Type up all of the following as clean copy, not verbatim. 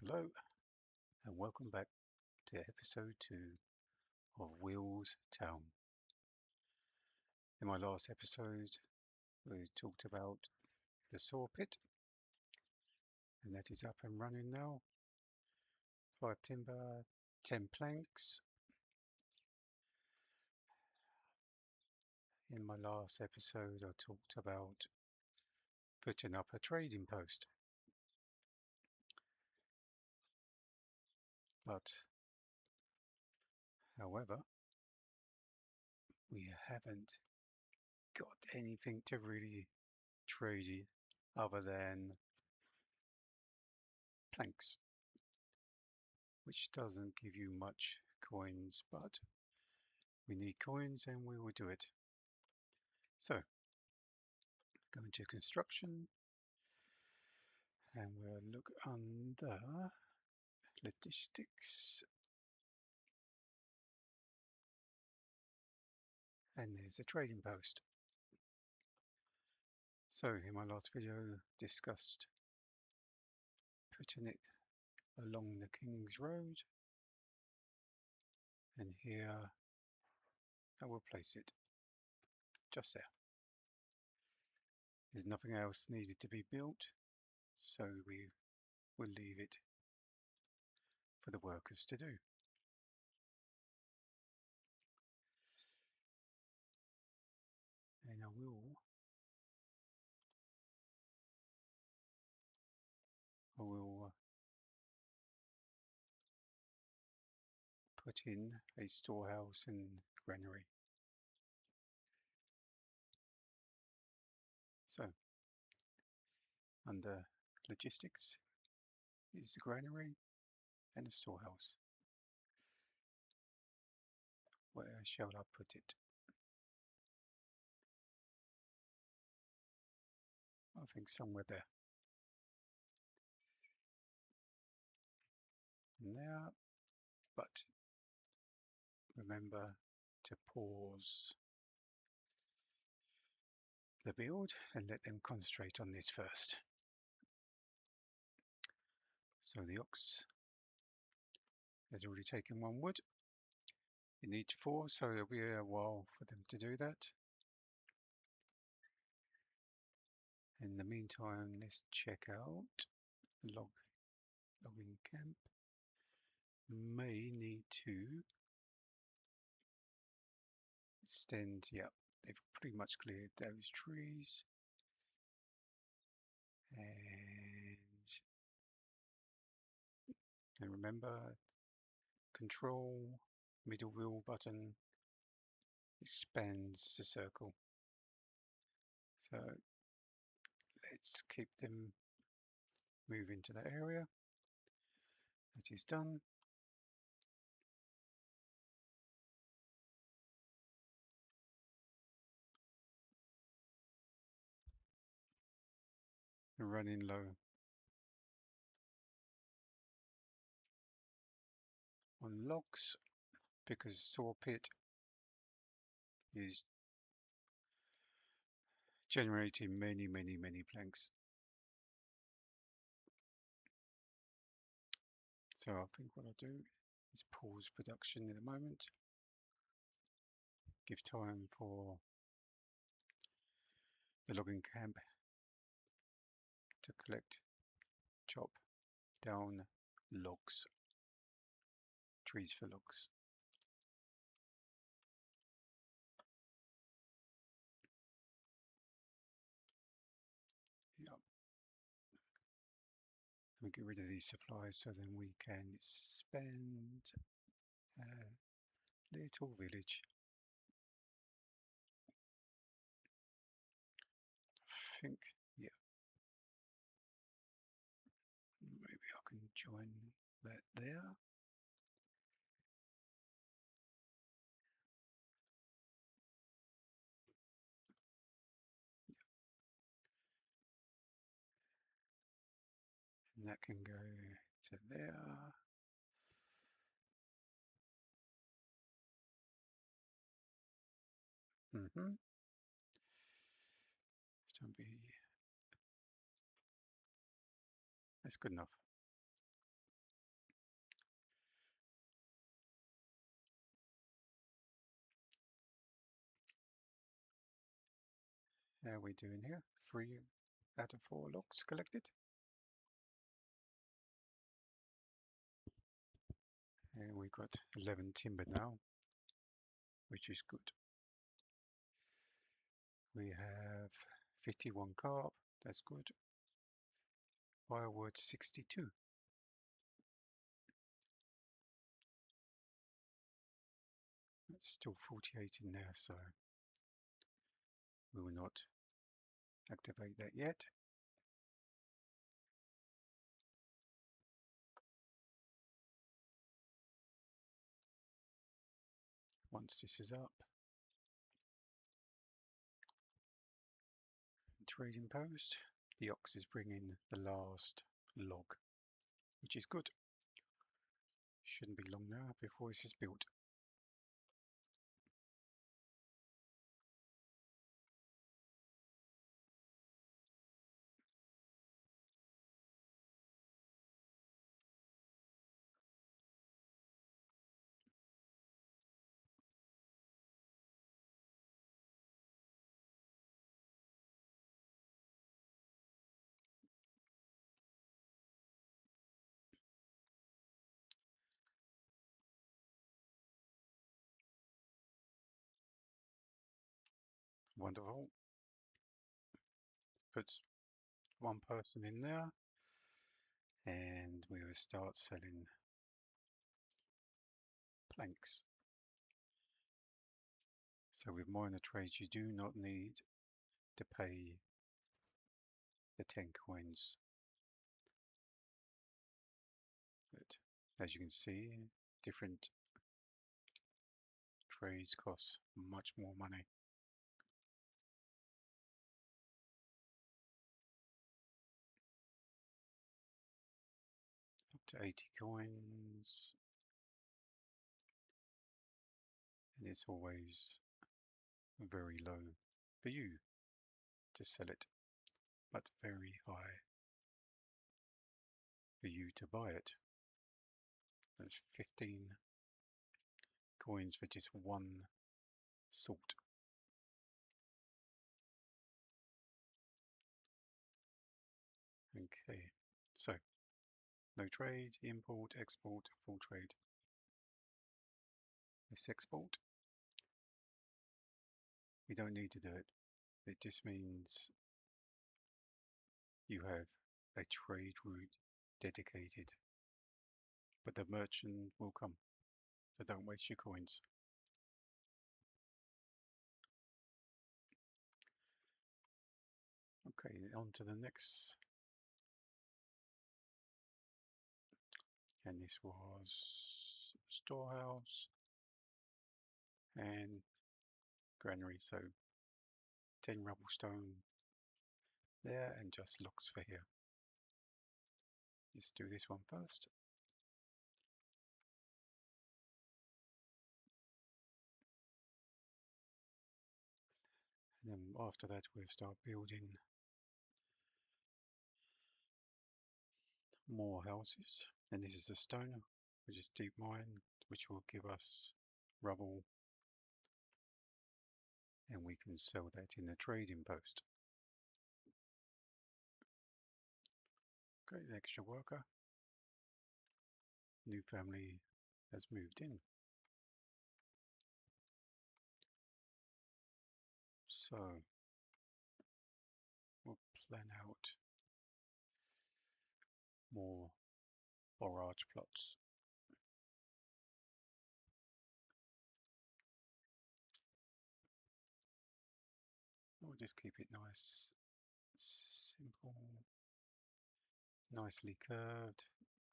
Hello and welcome back to episode 2 of Wheels Town. In my last episode, we talked about the saw pit, and that is up and running now. 5 timber, 10 planks. In my last episode, I talked about putting up a trading post, but however, we haven't got anything to really trade other than planks, which doesn't give you much coins, but we need coins and we will do it. So, go into construction and we'll look under logistics, and there's a trading post. So in my last video discussed putting it along the King's Road, and here I will place it just there. There's nothing else needed to be built, so we will leave it for the workers to do. And I will put in a storehouse and granary. So under logistics is the granary and the storehouse. Where shall I put it? I think somewhere there. Now, but remember to pause the build and let them concentrate on this first. So the ox has already taken 1 wood. It needs 4, so there'll be a while for them to do that. In the meantime, let's check out logging camp. May need to extend. Yeah, they've pretty much cleared those trees. And remember, control middle wheel button expands the circle. So let's keep them moving to that area. That is done. Running low on logs because saw pit is generating many planks. So I think what I'll do is pause production in a moment, give time for the logging camp to collect, chop down logs, trees for logs. Yep. We get rid of these supplies so then we can expand a little village. I think, yeah, maybe I can join that there. And that can go to there. That's good enough. How are we doing here? 3 out of 4 logs collected. And we've got 11 timber now, which is good. We have 51 carp, that's good. Firewood 62. It's still 48 in there, so we will not activate that yet. Once this is up, trading post, the ox is bringing the last log, which is good. Shouldn't be long now before this is built. Wonderful. Put one person in there and we will start selling planks. So with minor trades you do not need to pay the 10 coins, but as you can see, different trades cost much more money. Up to 80 coins, and it's always very low for you to sell it, but very high for you to buy it. That's 15 coins for just one salt. Okay, so no trade, import, export, full trade. Let's export. We don't need to do it. It just means you have a trade route dedicated, but the merchant will come, so don't waste your coins. Okay, on to the next. And this was storehouse and granary, so 10 rubble stone there and just logs for here. Let's do this one first. And then after that we'll start building more houses. And this is a stone, which is deep mine, which will give us rubble, and we can sell that in the trading post. Okay, the extra worker. New family has moved in. So we'll plan out more borage plots. We'll just keep it nice, simple, nicely curved.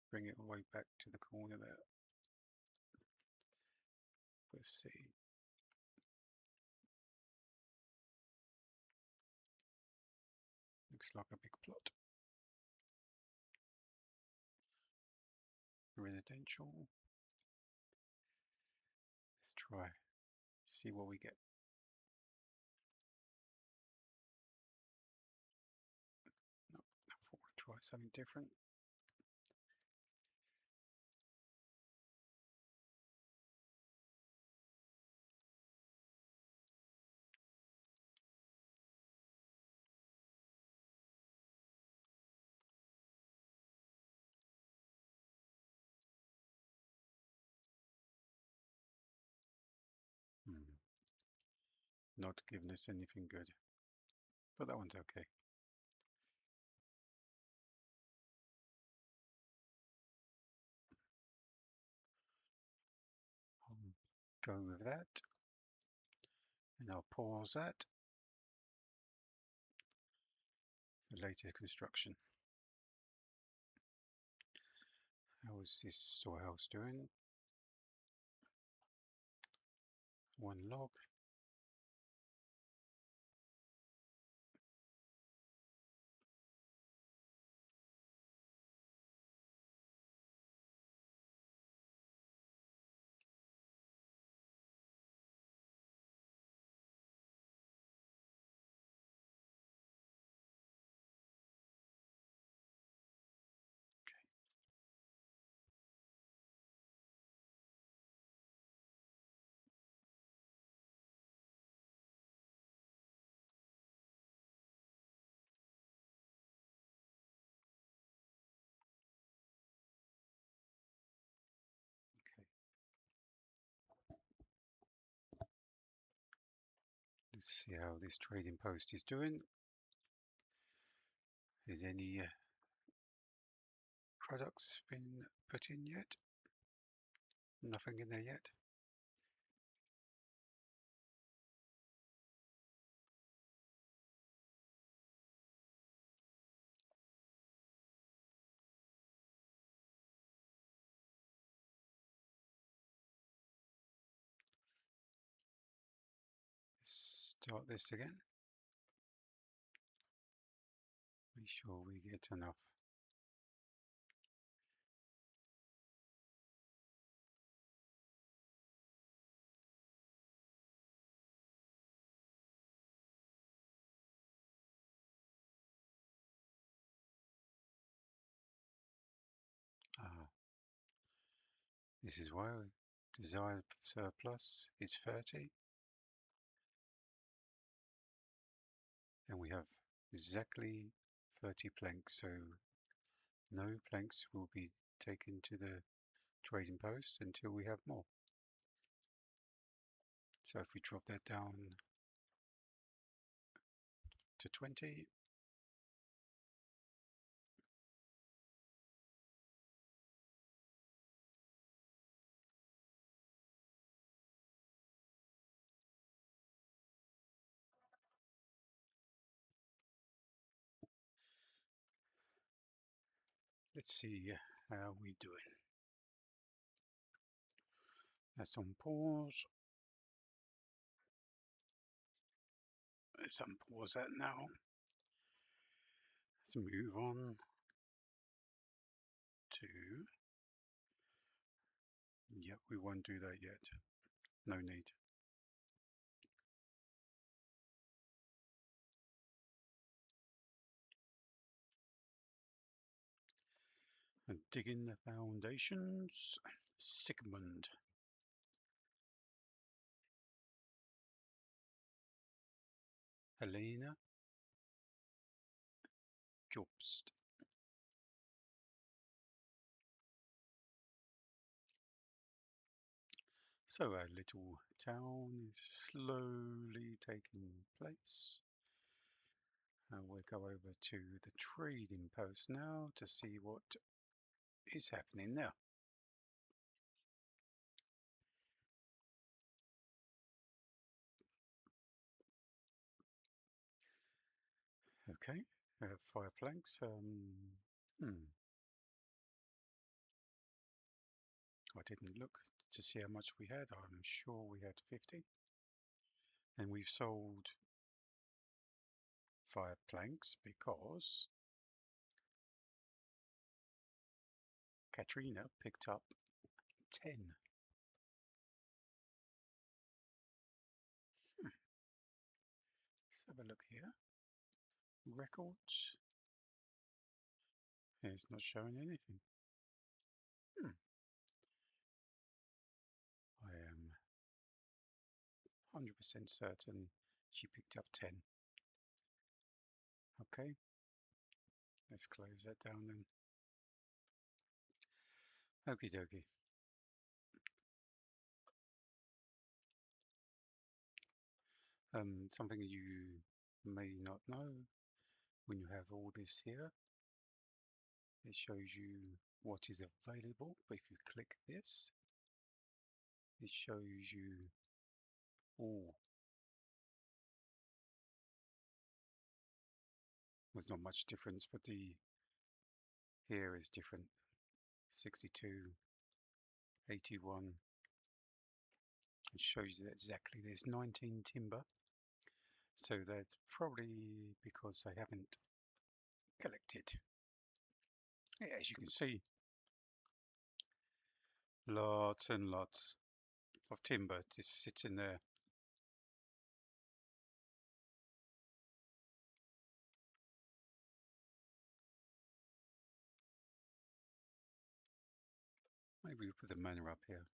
Bring it all the way back to the corner there. Let's see. Looks like a big plot. Residential. Let's try, see what we get. No, I thought we'd try something different. not giving us anything good, but that one's okay. I'll go with that, and I'll pause that. The latest construction. How is this storehouse doing? One log. Okay. Let's see how this trading post is doing. Is any products been put in yet? Nothing in there yet. Let's start this again. Make sure we get enough. This is why desired surplus is 30, and we have exactly 30 planks, so no planks will be taken to the trading post until we have more. So if we drop that down to 20, let's see how we doing. That's on pause. Let's unpause that now. Let's move on to, yep, we won't do that yet. No need. And digging the foundations. Sigmund. Helena. Jobst. So our little town is slowly taking place. And we'll go over to the trading post now to see what is happening now. Okay, we have 5 planks. I didn't look to see how much we had. I'm sure we had 50. And we've sold 5 planks because Katrina picked up 10. Let's have a look here. Records. Yeah, it's not showing anything. I am 100% certain she picked up 10. Okay, let's close that down then. Okie dokie. Something you may not know when you have all this here, it shows you what is available. But if you click this, it shows you all. There's not much difference, but the here is different. 62, 81. It shows you exactly there's 19 timber. So that's probably because they haven't collected. Yeah, as you can see, lots and lots of timber just sits in there. Maybe we put the manor up here.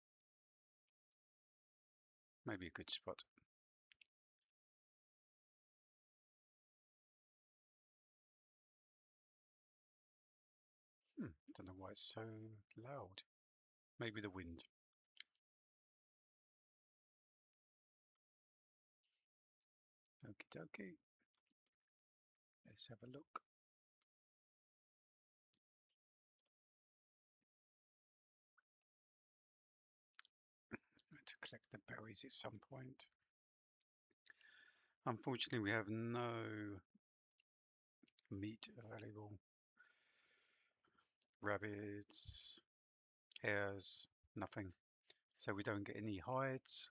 Maybe a good spot. Don't know why it's so loud. Maybe the wind. Okie dokie. Let's have a look. To collect the berries at some point. Unfortunately, we have no meat available. Rabbits, hares, nothing. So we don't get any hides.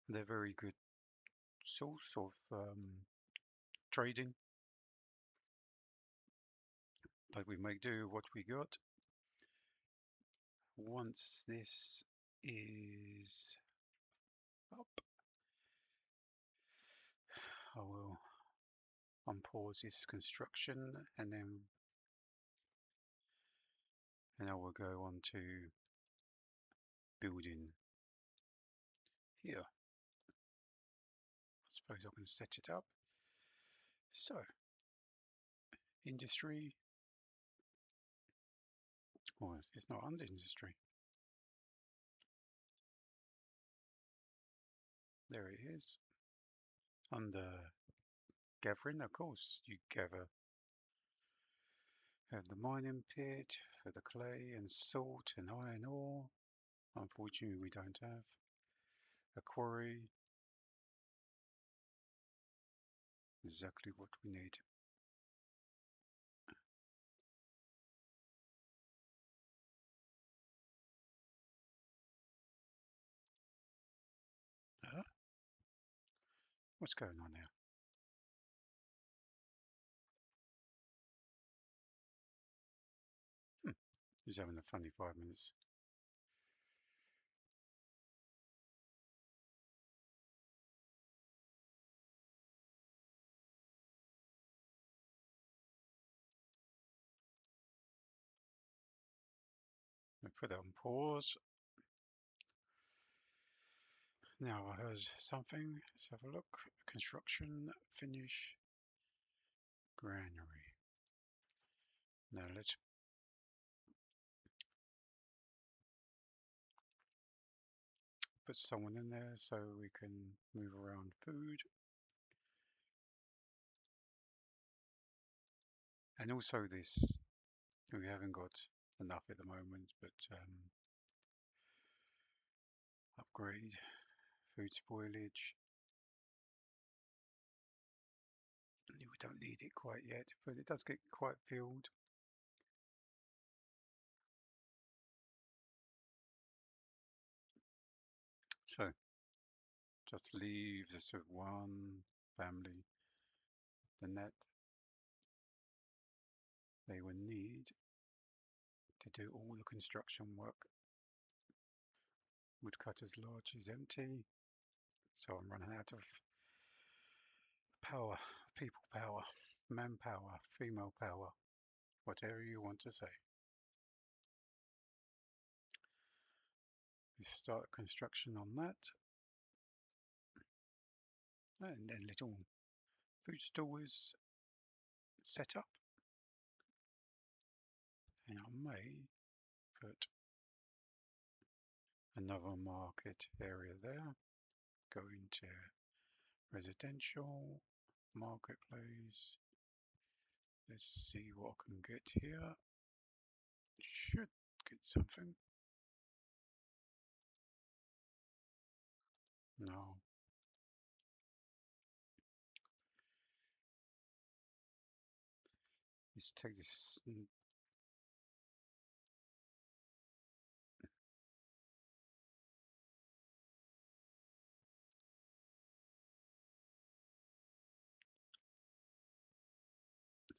They're very good source of trading. But we make do what we got. Once this is up, I will unpause this construction and I will go on to building here. I suppose I can set it up. So, industry. Oh, it's not under industry. There it is. Under gathering, of course, you gather. Have the mining pit for the clay and salt and iron ore. Unfortunately, we don't have a quarry. Exactly what we need. Huh? What's going on now? He's having a funny 5 minutes. I put that on pause. Now I heard something. Let's have a look. Construction finish granary. Now let's put someone in there so we can move around food. And also this, we haven't got enough at the moment, but upgrade food spoilage. We don't need it quite yet, but it does get quite filled. So just leave the sort of one family the net they will need to do all the construction work. Woodcutter's lodge is empty, so I'm running out of power, people power, manpower, female power, whatever you want to say. We start construction on that. And then little food stores set up. And I may put another market area there. Go into residential, marketplace. Let's see what I can get here. Should get something. No. Let's take this.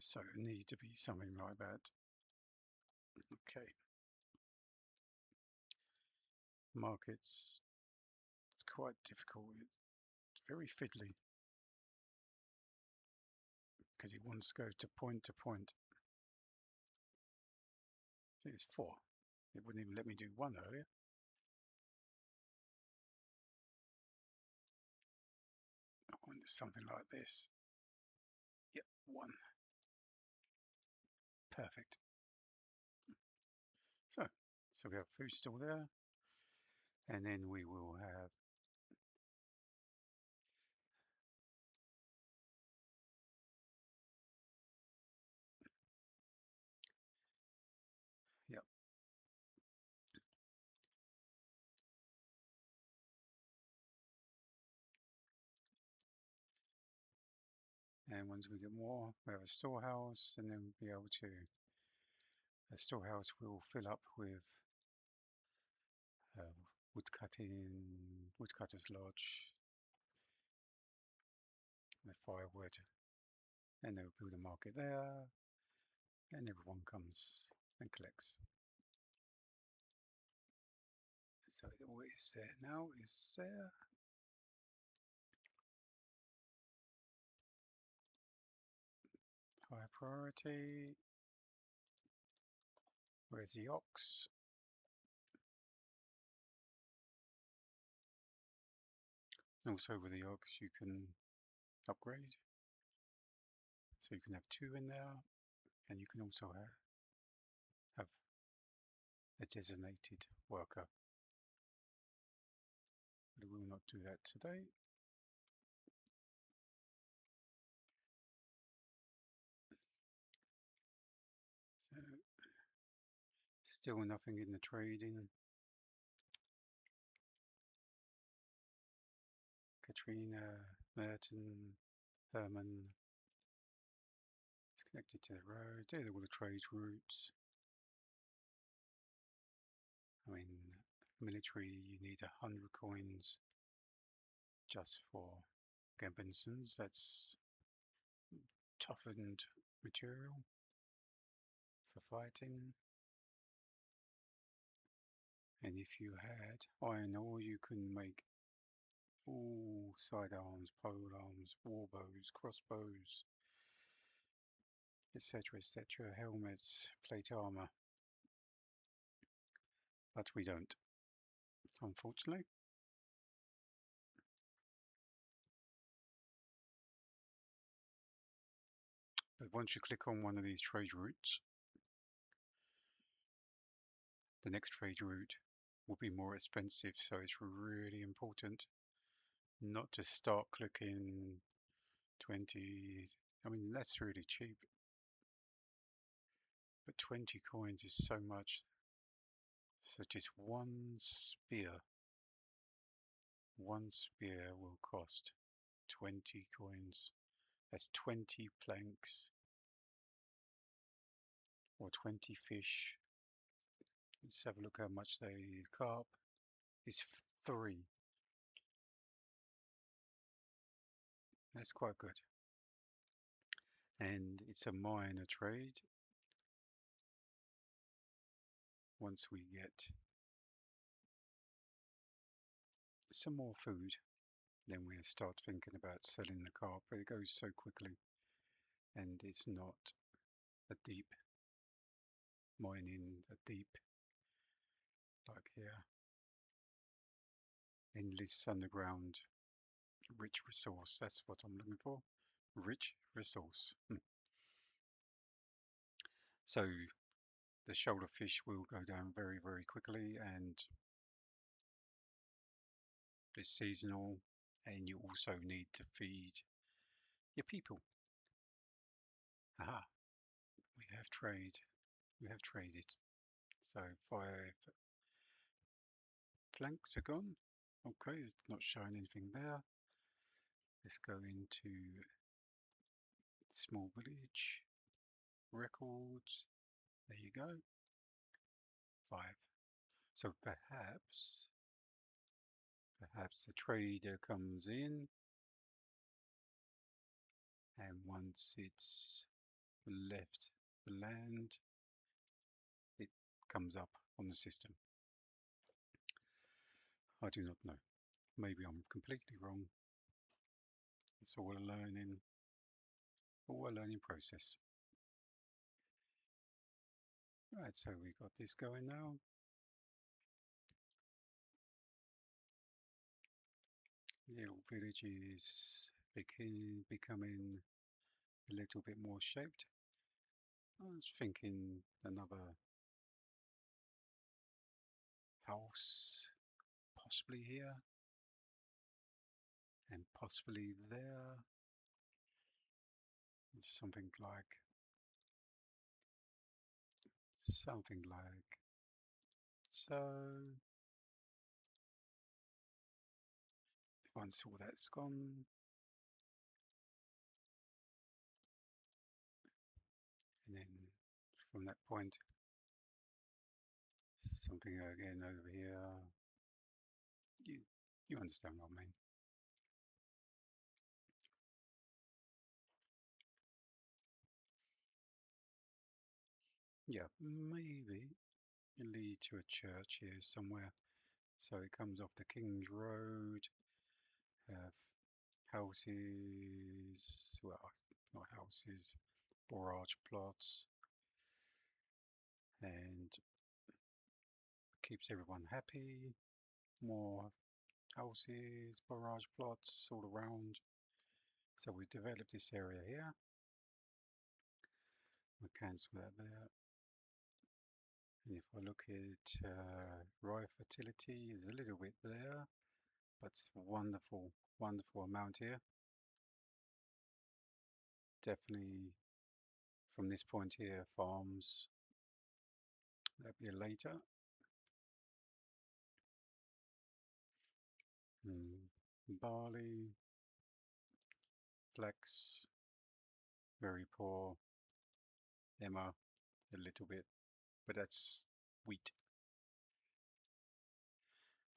So it need to be something like that. Okay. Markets. It's quite difficult. It's very fiddly because it wants to go to point to point. I think it's 4. It wouldn't even let me do 1 earlier. I want something like this. Yep, 1. Perfect. So we have food still there, and then we will have yep. And once we get more, we have a storehouse, and then we'll be able to. The storehouse will fill up with uh, woodcutter's lodge, the firewood, and they'll build a market there, and everyone comes and collects. So what is there now is there. High priority. Where's the ox? Also with the ox you can upgrade. So you can have 2 in there, and you can also have a designated worker. But we will not do that today. So still nothing in the trading. Katrina, Merton, Herman is connected to the road. They're all the trade routes. I mean, military, you need 100 coins just for Gambensons. That's toughened material for fighting. And if you had iron ore, you can make all sidearms, pole arms, war bows, crossbows, etc., helmets, plate armor. But we don't, unfortunately. But once you click on one of these trade routes, the next trade route will be more expensive. So it's really important not to start clicking 20. I mean, that's really cheap. But 20 coins is so much. So just one spear will cost 20 coins. That's 20 planks or 20 fish. Let's have a look how much they carp is 3. That's quite good. And it's a minor trade. Once we get some more food, then we start thinking about selling the carp, but it goes so quickly and it's not a deep mining, a deep like here, endless underground rich resource. That's what I'm looking for. Rich resource. So the shoulder fish will go down very, very quickly, and it's seasonal. and you also need to feed your people. Aha, we have trade. We have traded. So 5 flanks are gone. Okay, it's not showing anything there. Let's go into small village records. There you go. 5. So perhaps the trader comes in, and once it's left the land, it comes up on the system. I do not know. Maybe I'm completely wrong. It's all a learning process. Right, so we got this going now. Little village is becoming a little bit more shaped. I was thinking another house, possibly here and possibly there. Something like so. Once all that's gone, and then from that point, something again over here. You you understand what I mean? Yeah, maybe it lead to a church here somewhere. So it comes off the King's Road, have houses, well, not houses, barrage plots, and keeps everyone happy. More houses, barrage plots all around. So we've developed this area here. We'll cancel that there. And if I look at rye fertility, there's a little bit there, but wonderful, wonderful amount here. Definitely from this point here, farms, that'll be later. Barley, flax, very poor. Emma, a little bit, but that's wheat.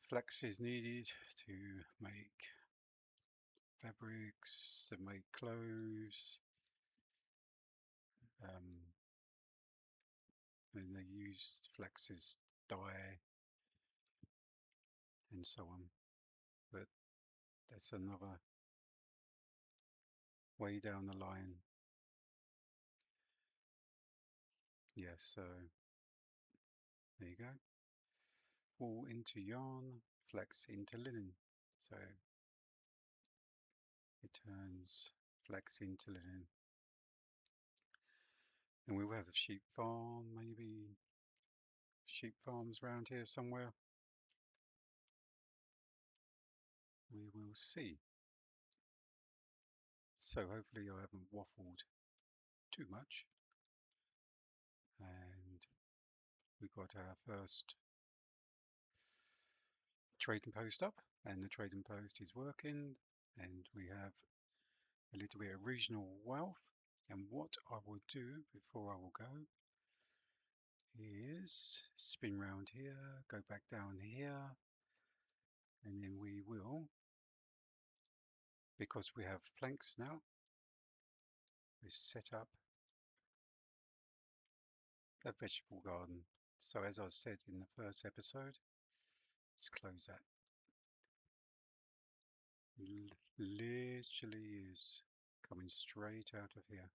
Flax is needed to make fabrics, to make clothes, um, and they use flax as dye and so on. But that's another way down the line. Yeah, so there you go. Wool into yarn, flax into linen. So it turns flax into linen. And we will have a sheep farm, maybe sheep farms around here somewhere. We will see. So hopefully I haven't waffled too much. And we got our first trading post up, and the trading post is working, and we have a little bit of regional wealth. And what I will do before I will go is spin round here, go back down here, and then we will, because we have planks now, we set up a vegetable garden. So as I said in the first episode, let's close that. Literally is coming straight out of here.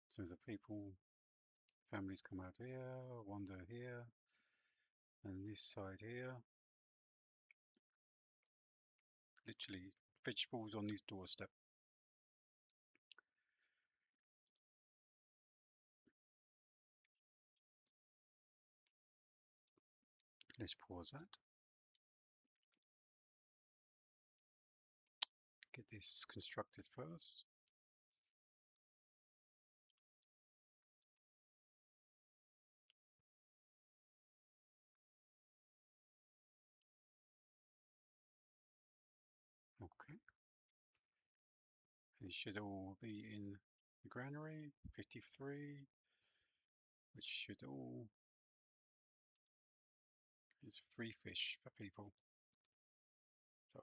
So the people, families come out here, wander here, and this side here, literally vegetables on his doorstep. Let's pause that. Get this constructed first. Okay. These should all be in the granary. 53, which should all is free fish for people. So,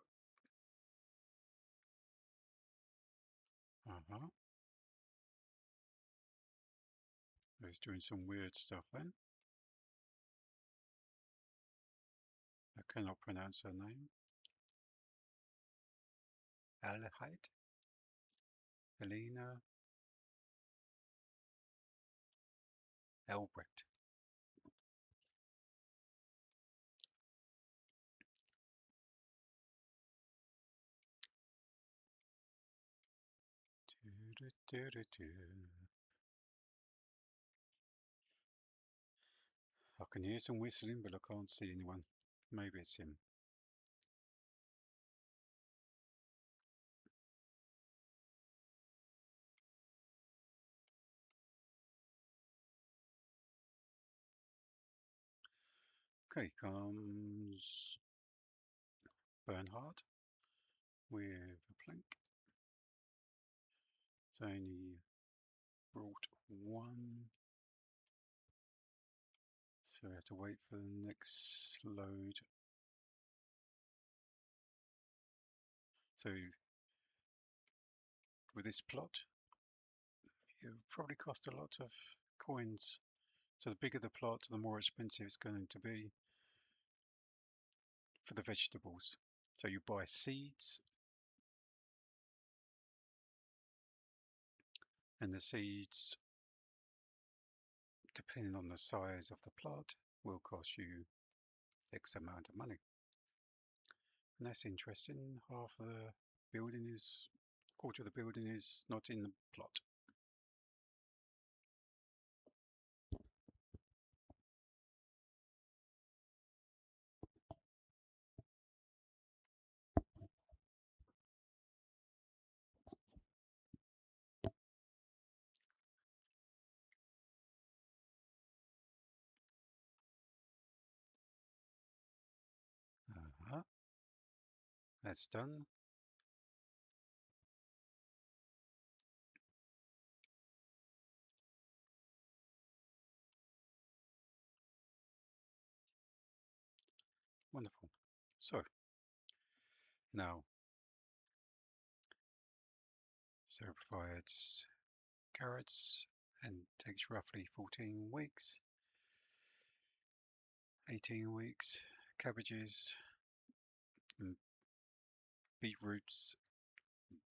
I was doing some weird stuff then. I cannot pronounce her name. Alheid, Helena, Albrecht. I can hear some whistling, but I can't see anyone. Maybe it's him. Okay, comes Bernhard with a plank. It's only brought one, so we have to wait for the next load. So with this plot, it would probably cost a lot of coins. So the bigger the plot, the more expensive it's going to be for the vegetables. So you buy seeds, and the seeds, depending on the size of the plot, will cost you X amount of money. And that's interesting. Half the building is, quarter of the building is not in the plot. That's done. Wonderful. So now, so provides carrots and takes roughly 14 weeks, 18 weeks, cabbages and beetroots,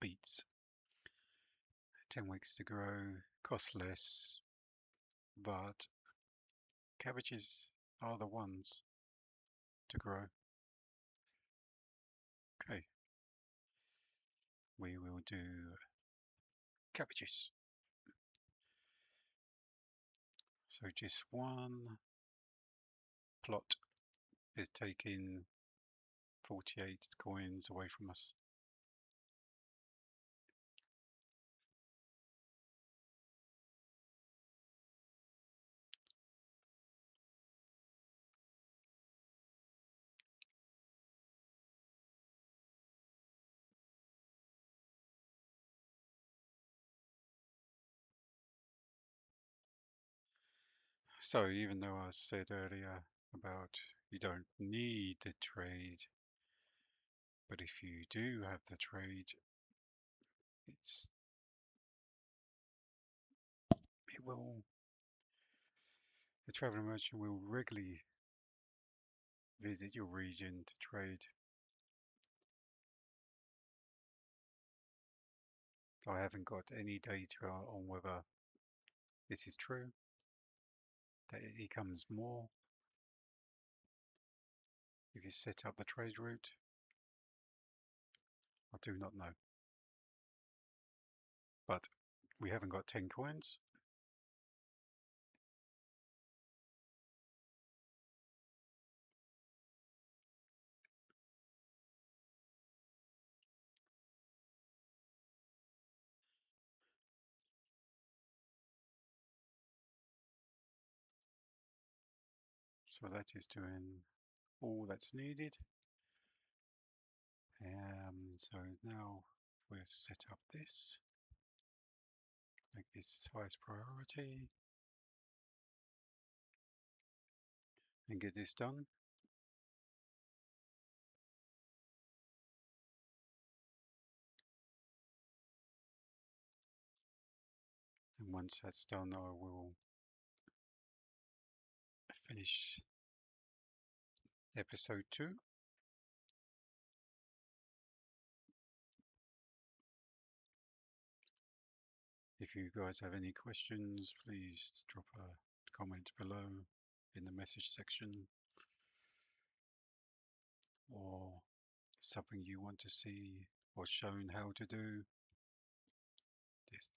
beets, 10 weeks to grow, cost less, but cabbages are the ones to grow. Okay, we will do cabbages. So just one plot is taking 48 coins away from us. So even though I said earlier about you don't need the trade, but if you do have the trade, it's it will the traveler merchant will regularly visit your region to trade. I haven't got any data on whether this is true, that it becomes more if you set up the trade route. I do not know. But we haven't got 10 coins. So that is doing all that's needed. So now we've set up this, make this highest priority and get this done. And once that's done, I will finish episode 2. If you guys have any questions, please drop a comment below in the message section, or something you want to see or shown how to do, just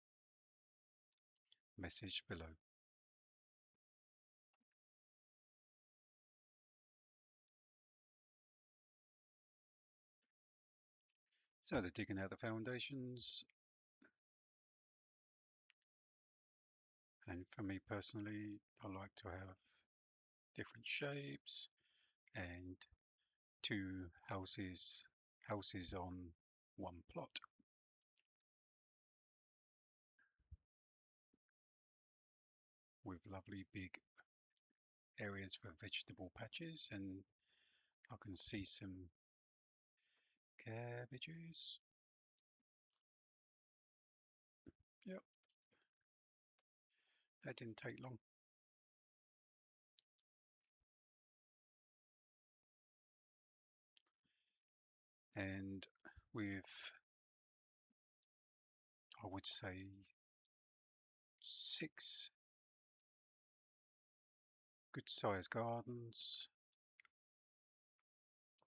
message below. So they're digging out the foundations, and for me personally, I like to have different shapes and two houses on one plot. With lovely big areas for vegetable patches, and I can see some cabbages. Yep, that didn't take long. And with, I would say, 6 good sized gardens,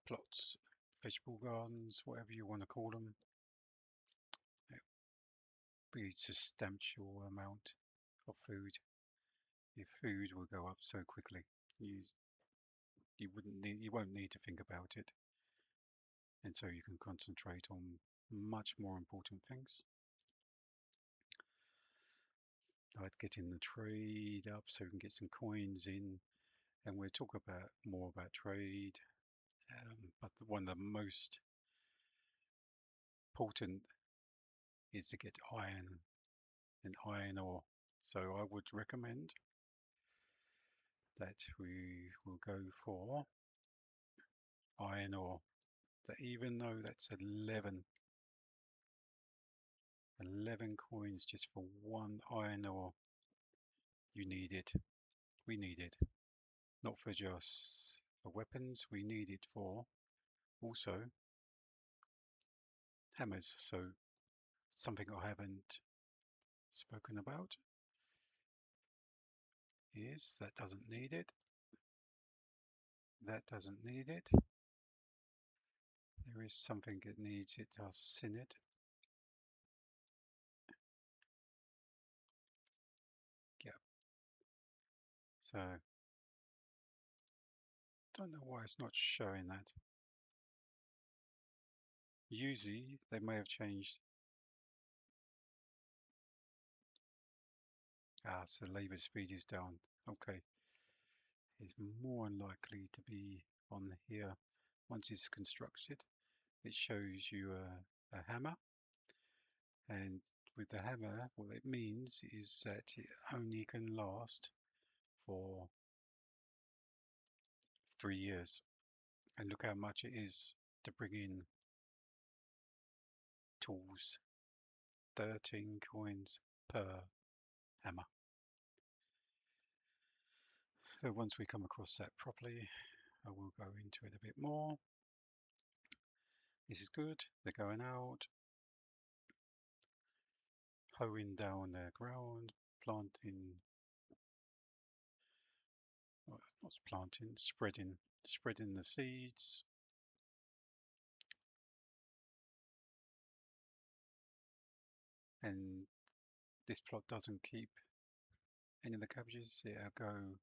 plots, vegetable gardens, whatever you want to call them, it would be a substantial amount of food. Your food will go up so quickly. You won't need to think about it, and so you can concentrate on much more important things, like getting the trade up so we can get some coins in, and we'll talk about more about trade. But one of the most important is to get iron and iron ore. So I would recommend that we will go for iron ore. That even though that's 11 coins just for one iron ore, you need it. We need it. Not for just for weapons, we need it for also hammers. So something I haven't spoken about is that doesn't need it. That doesn't need it. There is something that needs it, I'll sin it. Yeah. So don't know why it's not showing that. Usually they may have changed. So labour speed is down. Okay. It's more unlikely to be on here once it's constructed. It shows you a hammer, and with the hammer, what it means is that it only can last for 3 years. And look how much it is to bring in tools. 13 coins per hammer. So once we come across that properly, I will go into it a bit more. This is good. They're going out, hoeing down the ground, planting, well, not planting, spreading the seeds. And this plot doesn't keep any of the cabbages. It'll go,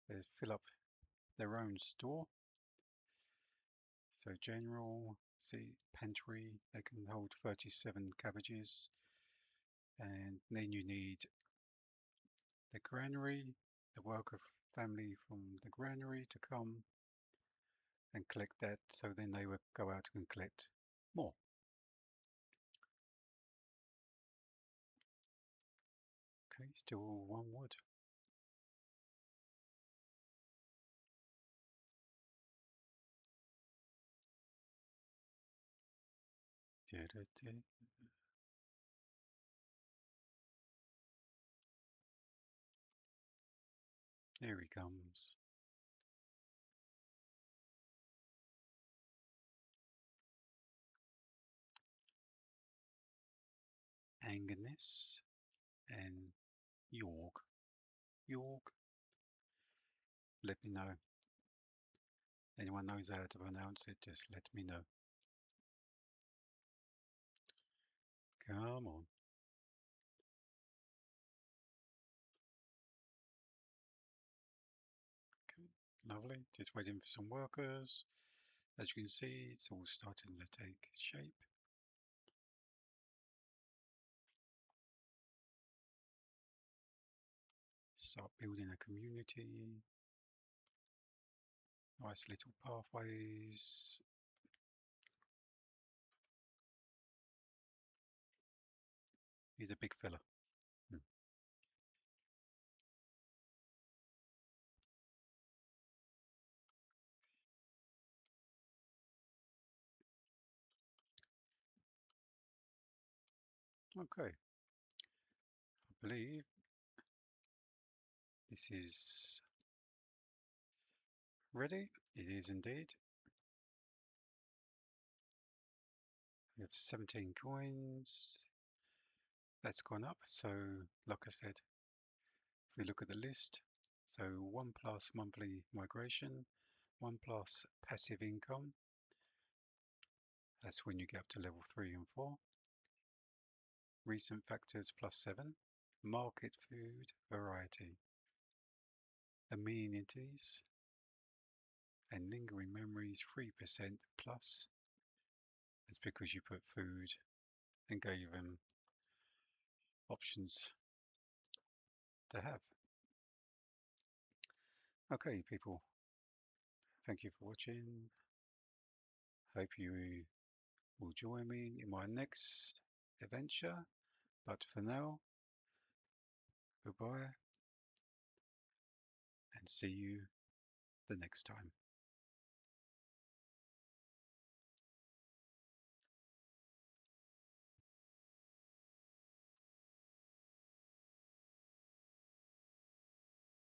they fill up their own store. So general, see, pantry, they can hold 37 cabbages. And then you need the granary, the worker family from the granary to come and collect that, so then they would go out and collect more. Okay, still one wood. There he comes. Angus and York. York, let me know. Anyone knows how to pronounce it, just let me know. Come on. Okay, lovely. Just waiting for some workers. As you can see, it's all starting to take shape. Start building a community. Nice little pathways. He's a big fella. Okay, I believe this is ready. It is indeed. We have 17 coins. That's gone up. So, like I said, if we look at the list, so 1 plus monthly migration, 1 plus passive income. That's when you get up to level 3 and 4. Recent factors +7. Market food variety. Amenities and lingering memories 3% plus. That's because you put food and gave them options to have. Okay, people, thank you for watching. Hope you will join me in my next adventure. But for now, goodbye and see you the next time.